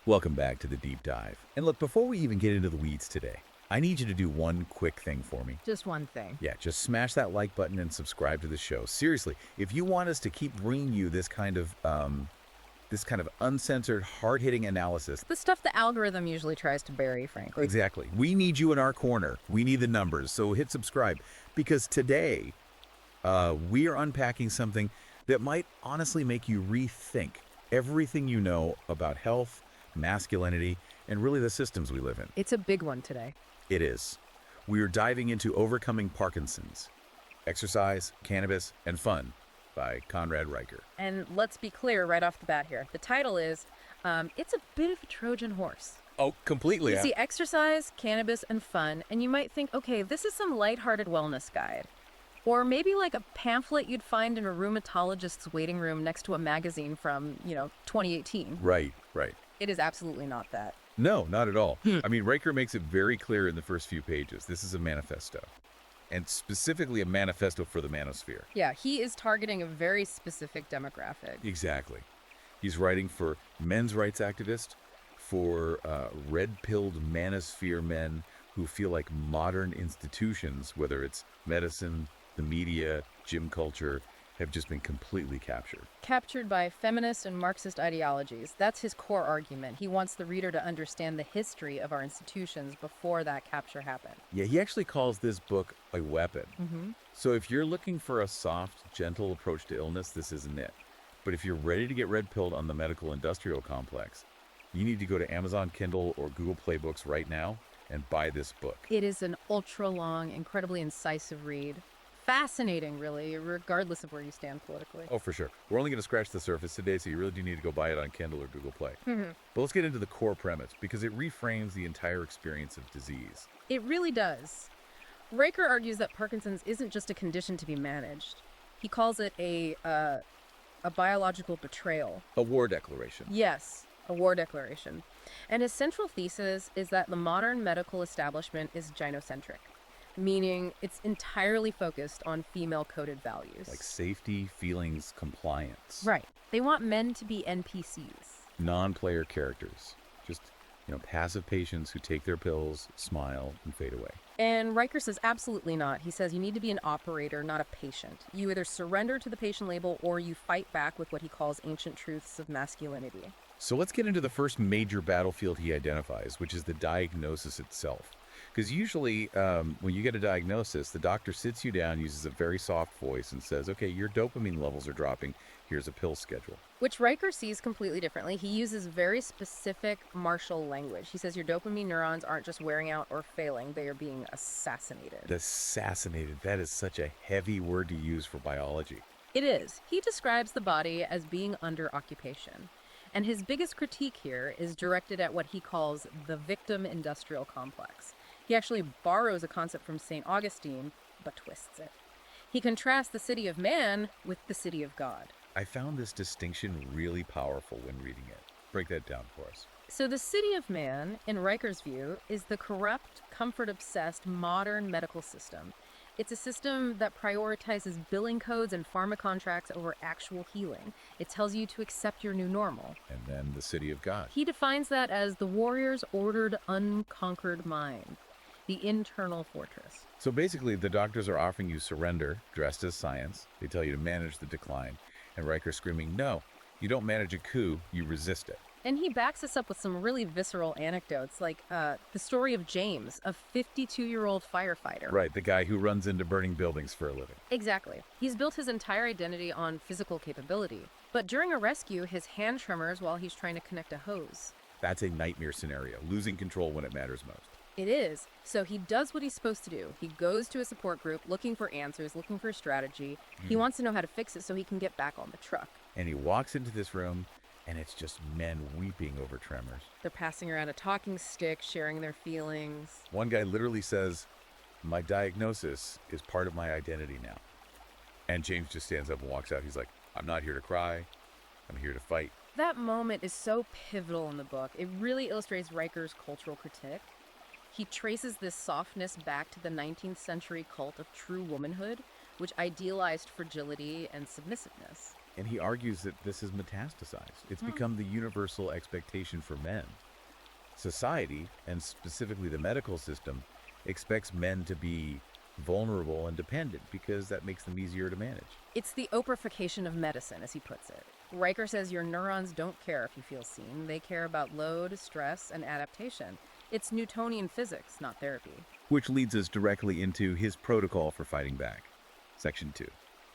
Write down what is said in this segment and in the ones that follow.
Welcome back to the deep dive. And look, before we even get into the weeds today, I need you to do one quick thing for me. Just one thing. Yeah, just smash that like button and subscribe to the show. Seriously, if you want us to keep bringing you this kind of uncensored, hard-hitting analysis. The stuff the algorithm usually tries to bury, frankly. Exactly. We need you in our corner. We need the numbers, so hit subscribe. Because today, we are unpacking something that might honestly make you rethink everything you know about health, masculinity, and really the systems we live in. It's a big one today. It is. We are diving into Overcoming Parkinson's, Exercise, Cannabis, and Fun by Conrad Reicher. And let's be clear right off the bat here. The title is, it's a bit of a Trojan horse. Oh, completely. You see exercise, cannabis, and fun, and you might think, okay, this is some lighthearted wellness guide. Or maybe like a pamphlet you'd find in a rheumatologist's waiting room next to a magazine from, 2018. Right. It is absolutely not that. No, not at all. I mean, Reicher makes it very clear in the first few pages. This is a manifesto, and specifically a manifesto for the manosphere. Yeah, he is targeting a very specific demographic. Exactly. He's writing for men's rights activists, for red-pilled manosphere men who feel like modern institutions, whether it's medicine, the media, gym culture, have just been completely captured. Captured by feminist and Marxist ideologies. That's his core argument. He wants the reader to understand the history of our institutions before that capture happened. Yeah, he actually calls this book a weapon. So if you're looking for a soft, gentle approach to illness, this isn't it. But if you're ready to get red-pilled on the medical industrial complex, you need to go to Amazon Kindle or Google Play Books right now and buy this book. It is an ultra-long, incredibly incisive read. Fascinating, really, regardless of where you stand politically. Oh, for sure. We're only going to scratch the surface today, so you really do need to go buy it on Kindle or Google Play. But let's get into the core premise, because it reframes the entire experience of disease. It really does. Reicher argues that Parkinson's isn't just a condition to be managed. He calls it a biological betrayal. A war declaration. Yes, a war declaration. And his central thesis is that the modern medical establishment is gynocentric, meaning it's entirely focused on female-coded values. Like safety, feelings, compliance. Right. They want men to be NPCs. Non-player characters. Just, passive patients who take their pills, smile, and fade away. And Reicher says absolutely not. He says you need to be an operator, not a patient. You either surrender to the patient label or you fight back with what he calls ancient truths of masculinity. So let's get into the first major battlefield he identifies, which is the diagnosis itself. Because usually when you get a diagnosis, the doctor sits you down, uses a very soft voice, and says, okay, your dopamine levels are dropping. Here's a pill schedule. Which Reicher sees completely differently. He uses very specific martial language. He says your dopamine neurons aren't just wearing out or failing, they are being assassinated. Assassinated. That is such a heavy word to use for biology. It is. He describes the body as being under occupation. And his biggest critique here is directed at what he calls the victim industrial complex. He actually borrows a concept from St. Augustine, but twists it. He contrasts the city of man with the city of God. I found this distinction really powerful when reading it. Break that down for us. So the city of man, in Reicher's view, is the corrupt, comfort-obsessed modern medical system. It's a system that prioritizes billing codes and pharma contracts over actual healing. It tells you to accept your new normal. And then the city of God. He defines that as the warrior's ordered, unconquered mind. The internal fortress. So basically, the doctors are offering you surrender, dressed as science. They tell you to manage the decline. And Reicher's screaming, no, you don't manage a coup, you resist it. And he backs this up with some really visceral anecdotes, like the story of James, a 52-year-old firefighter. Right, the guy who runs into burning buildings for a living. Exactly. He's built his entire identity on physical capability. But during a rescue, his hand tremors while he's trying to connect a hose. That's a nightmare scenario, losing control when it matters most. It is. So he does what he's supposed to do. He goes to a support group looking for answers, looking for a strategy. He wants to know how to fix it so he can get back on the truck. And he walks into this room, and it's just men weeping over tremors. They're passing around a talking stick, sharing their feelings. One guy literally says, my diagnosis is part of my identity now. And James just stands up and walks out. He's like, I'm not here to cry. I'm here to fight. That moment is so pivotal in the book. It really illustrates Reicher's cultural critique. He traces this softness back to the 19th century cult of true womanhood, which idealized fragility and submissiveness. And he argues that this is metastasized. It's become the universal expectation for men. Society, and specifically the medical system, expects men to be vulnerable and dependent because that makes them easier to manage. It's the Oprahfication of medicine, as he puts it. Riker says your neurons don't care if you feel seen. They care about load, stress, and adaptation. It's Newtonian physics, not therapy. Which leads us directly into his protocol for fighting back. Section 2.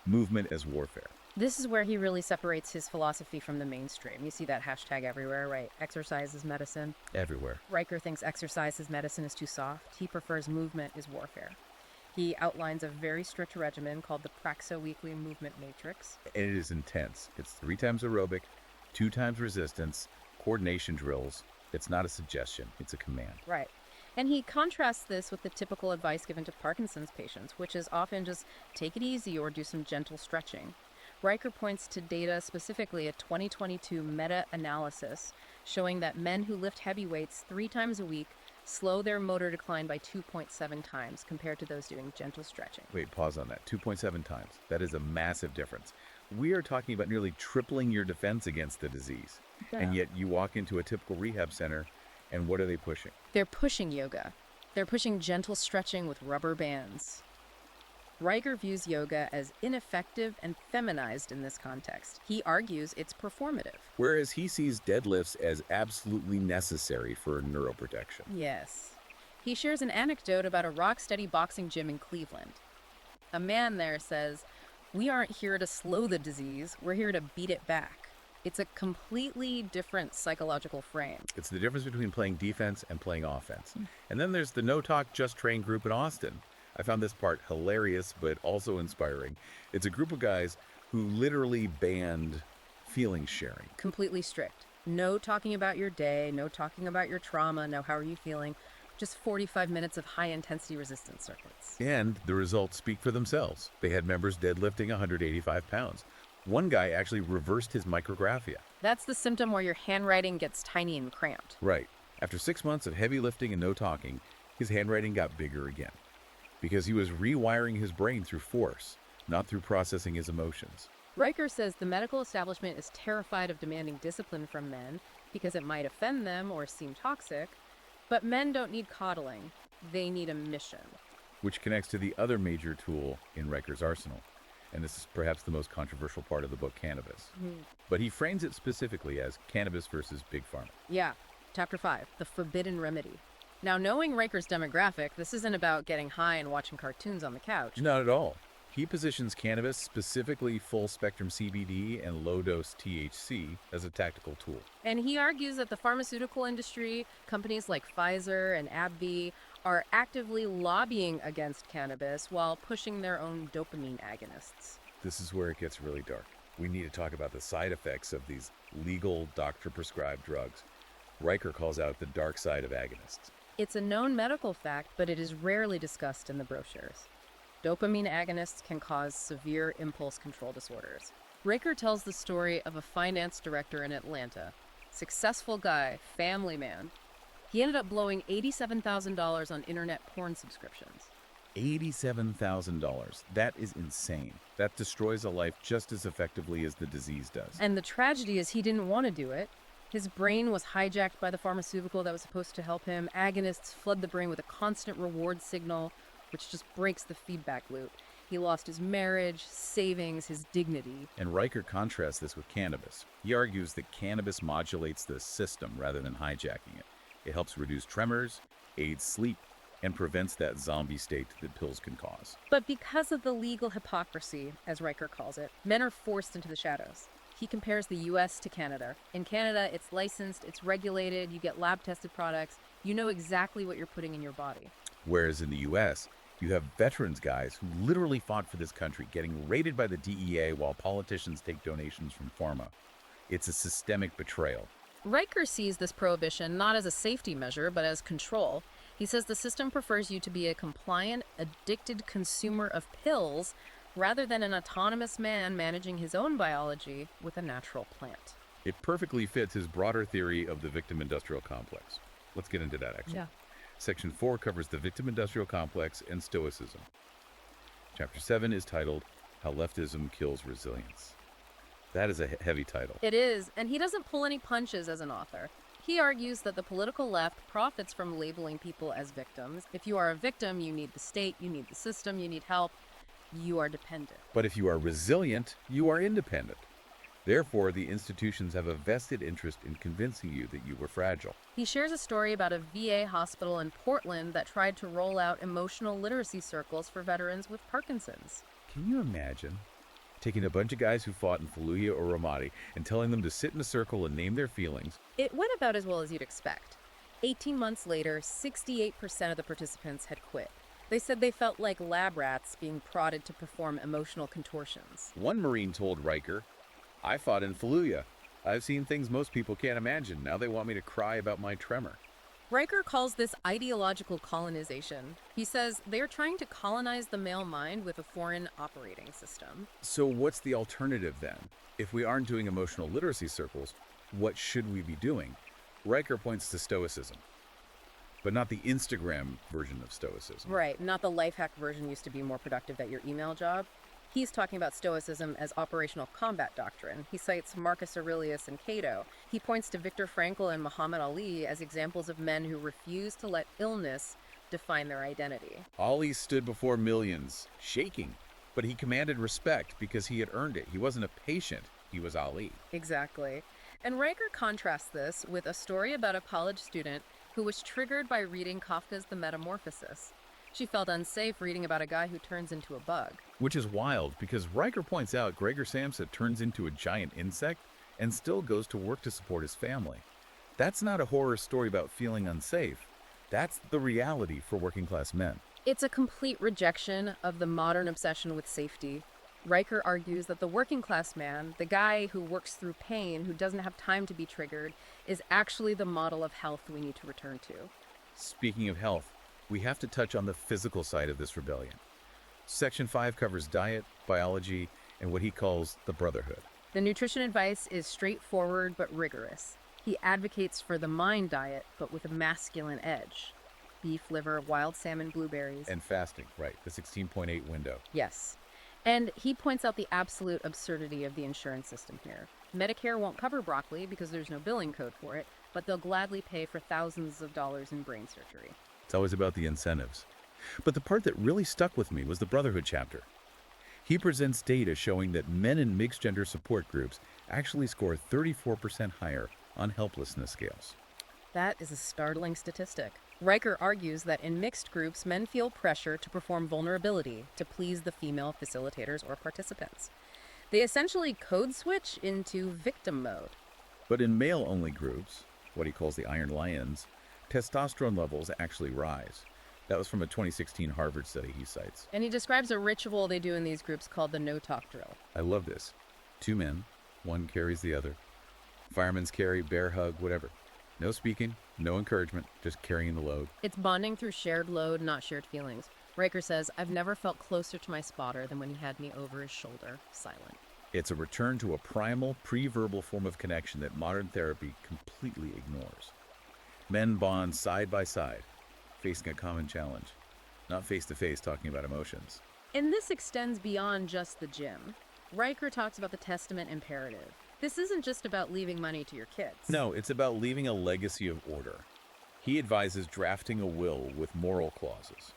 Movement as warfare. This is where he really separates his philosophy from the mainstream. You see that hashtag everywhere, right? Exercise is medicine. Everywhere. Riker thinks exercise as medicine is too soft. He prefers movement is warfare. He outlines a very strict regimen called the Praxo Weekly Movement Matrix. And it is intense. It's 3 times aerobic, 2 times resistance, coordination drills. It's not a suggestion, it's a command. Right. And he contrasts this with the typical advice given to Parkinson's patients, which is often just take it easy or do some gentle stretching. Riker points to data, specifically a 2022 meta-analysis, showing that men who lift heavy weights 3 times a week slow their motor decline by 2.7 times compared to those doing gentle stretching. Wait, pause on that. 2.7 times. That is a massive difference. We are talking about nearly tripling your defense against the disease. Yeah. And yet you walk into a typical rehab center, and what are they pushing? They're pushing yoga. They're pushing gentle stretching with rubber bands. Riker views yoga as ineffective and feminized in this context. He argues it's performative. Whereas he sees deadlifts as absolutely necessary for neuroprotection. Yes. He shares an anecdote about a rock-steady boxing gym in Cleveland. A man there says, "We aren't here to slow the disease, we're here to beat it back." It's a completely different psychological frame. It's the difference between playing defense and playing offense. And then there's the No Talk, Just Train group in Austin. I found this part hilarious, but also inspiring. It's a group of guys who literally banned feeling sharing. Completely strict. No talking about your day, no talking about your trauma, no how are you feeling. Just 45 minutes of high-intensity resistance circuits. And the results speak for themselves. They had members deadlifting 185 pounds. One guy actually reversed his micrographia. That's the symptom where your handwriting gets tiny and cramped. Right. After 6 months of heavy lifting and no talking, his handwriting got bigger again. Because he was rewiring his brain through force, not through processing his emotions. Riker says the medical establishment is terrified of demanding discipline from men because it might offend them or seem toxic, but men don't need coddling. They need a mission. Which connects to the other major tool in Riker's arsenal. And this is perhaps the most controversial part of the book, cannabis. But he frames it specifically as cannabis versus big pharma. Yeah. Chapter 5, The Forbidden Remedy. Now, knowing Riker's demographic, this isn't about getting high and watching cartoons on the couch. Not at all. He positions cannabis, specifically full-spectrum CBD and low-dose THC, as a tactical tool. And he argues that the pharmaceutical industry, companies like Pfizer and AbbVie, are actively lobbying against cannabis while pushing their own dopamine agonists. This is where it gets really dark. We need to talk about the side effects of these legal doctor-prescribed drugs. Riker calls out the dark side of agonists. It's a known medical fact, but it is rarely discussed in the brochures. Dopamine agonists can cause severe impulse control disorders. Riker tells the story of a finance director in Atlanta. Successful guy, family man. He ended up blowing $87,000 on internet porn subscriptions. $87,000. That is insane. That destroys a life just as effectively as the disease does. And the tragedy is he didn't want to do it. His brain was hijacked by the pharmaceutical that was supposed to help him. Agonists flood the brain with a constant reward signal, which just breaks the feedback loop. He lost his marriage, savings, his dignity. And Riker contrasts this with cannabis. He argues that cannabis modulates the system rather than hijacking it. It helps reduce tremors, aids sleep, and prevents that zombie state that pills can cause. But because of the legal hypocrisy, as Riker calls it, men are forced into the shadows. He compares the US to Canada. In Canada, it's licensed, it's regulated, you get lab-tested products, you know exactly what you're putting in your body. Whereas in the US, you have veterans guys who literally fought for this country, getting raided by the DEA while politicians take donations from pharma. It's a systemic betrayal. Riker sees this prohibition not as a safety measure, but as control. He says the system prefers you to be a compliant, addicted consumer of pills rather than an autonomous man managing his own biology with a natural plant. It perfectly fits his broader theory of the victim industrial complex. Let's get into that, actually. Yeah. Section 4 covers the victim industrial complex and stoicism. Chapter 7 is titled, How Leftism Kills Resilience. That is a heavy title. It is, and he doesn't pull any punches as an author. He argues that the political left profits from labeling people as victims. If you are a victim, you need the state, you need the system, you need help, you are dependent. But if you are resilient, you are independent. Therefore, the institutions have a vested interest in convincing you that you were fragile. He shares a story about a VA hospital in Portland that tried to roll out emotional literacy circles for veterans with Parkinson's. Can you imagine taking a bunch of guys who fought in Fallujah or Ramadi and telling them to sit in a circle and name their feelings? It went about as well as you'd expect. 18 months later, 68% of the participants had quit. They said they felt like lab rats being prodded to perform emotional contortions. One Marine told Riker, "I fought in Fallujah. I've seen things most people can't imagine. Now they want me to cry about my tremor." Riker calls this ideological colonization. He says they are trying to colonize the male mind with a foreign operating system. So what's the alternative then? If we aren't doing emotional literacy circles, what should we be doing? Riker points to Stoicism, but not the Instagram version of Stoicism. Right, not the life hack version used to be more productive at your email job. He's talking about Stoicism as operational combat doctrine. He cites Marcus Aurelius and Cato. He points to Viktor Frankl and Muhammad Ali as examples of men who refuse to let illness define their identity. Ali stood before millions, shaking, but he commanded respect because he had earned it. He wasn't a patient, he was Ali. Exactly. And Riker contrasts this with a story about a college student who was triggered by reading Kafka's The Metamorphosis. She felt unsafe reading about a guy who turns into a bug. Which is wild because Riker points out Gregor Samsa turns into a giant insect and still goes to work to support his family. That's not a horror story about feeling unsafe. That's the reality for working class men. It's a complete rejection of the modern obsession with safety. Riker argues that the working class man, the guy who works through pain, who doesn't have time to be triggered, is actually the model of health we need to return to. Speaking of health, we have to touch on the physical side of this rebellion. Section 5 covers diet, biology, and what he calls the brotherhood. The nutrition advice is straightforward but rigorous. He advocates for the mind diet, but with a masculine edge. Beef liver, wild salmon, blueberries. And fasting, right, the 16.8 window. Yes. And he points out the absolute absurdity of the insurance system here. Medicare won't cover broccoli because there's no billing code for it, but they'll gladly pay for thousands of dollars in brain surgery. It's always about the incentives. But the part that really stuck with me was the Brotherhood chapter. He presents data showing that men in mixed gender support groups actually score 34% higher on helplessness scales. That is a startling statistic. Riker argues that in mixed groups, men feel pressure to perform vulnerability to please the female facilitators or participants. They essentially code switch into victim mode. But in male-only groups, what he calls the Iron Lions, testosterone levels actually rise. That was from a 2016 Harvard study he cites. And he describes a ritual they do in these groups called the no-talk drill. I love this. 2 men, one carries the other. Fireman's carry, bear hug, whatever. No speaking, no encouragement, just carrying the load. It's bonding through shared load, not shared feelings. Riker says, "I've never felt closer to my spotter than when he had me over his shoulder, silent." It's a return to a primal, pre-verbal form of connection that modern therapy completely ignores. Men bond side by side, facing a common challenge, not face-to-face talking about emotions. And this extends beyond just the gym. Riker talks about the Testament imperative. This isn't just about leaving money to your kids. No, it's about leaving a legacy of order. He advises drafting a will with moral clauses.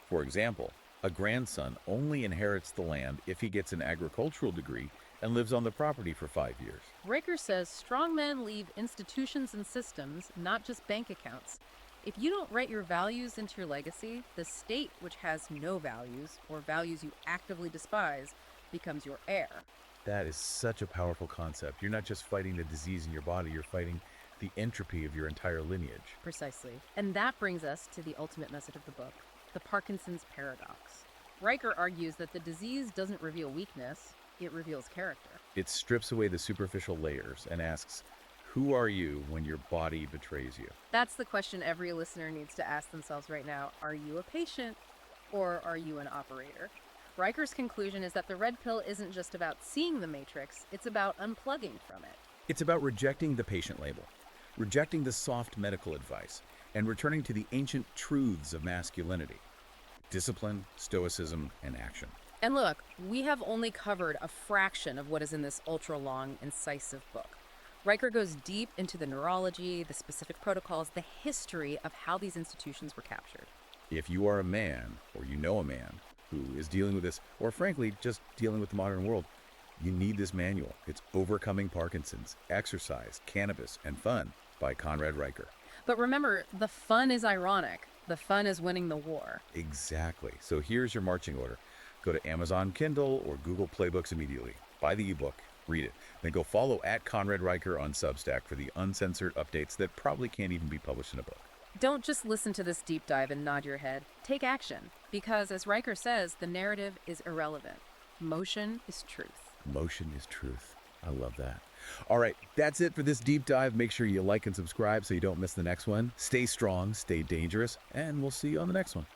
For example, a grandson only inherits the land if he gets an agricultural degree and lives on the property for 5 years. Riker says strong men leave institutions and systems, not just bank accounts. If you don't write your values into your legacy, the state, which has no values or values you actively despise, becomes your heir. That is such a powerful concept. You're not just fighting the disease in your body, you're fighting the entropy of your entire lineage. Precisely. And that brings us to the ultimate message of the book, the Parkinson's paradox. Riker argues that the disease doesn't reveal weakness, it reveals character. It strips away the superficial layers and asks, who are you when your body betrays you? That's the question every listener needs to ask themselves right now. Are you a patient or are you an operator? Riker's conclusion is that the red pill isn't just about seeing the matrix, it's about unplugging from it. It's about rejecting the patient label, rejecting the soft medical advice, and returning to the ancient truths of masculinity: discipline, stoicism, and action. And look, we have only covered a fraction of what is in this ultra-long, incisive book. Riker goes deep into the neurology, the specific protocols, the history of how these institutions were captured. If you are a man, or you know a man, who is dealing with this, or frankly, just dealing with the modern world, you need this manual. It's Overcoming Parkinson's, Exercise, Cannabis, and Fun by Conrad Riker. But remember, the fun is ironic. The fun is winning the war. Exactly. So here's your marching order. Go to Amazon Kindle or Google Playbooks immediately. Buy the ebook, read it. Then go follow at Conrad Riker on Substack for the uncensored updates that probably can't even be published in a book. Don't just listen to this deep dive and nod your head. Take action. Because, as Riker says, the narrative is irrelevant. Motion is truth. Motion is truth. I love that. All right, that's it for this deep dive. Make sure you like and subscribe so you don't miss the next one. Stay strong, stay dangerous, and we'll see you on the next one.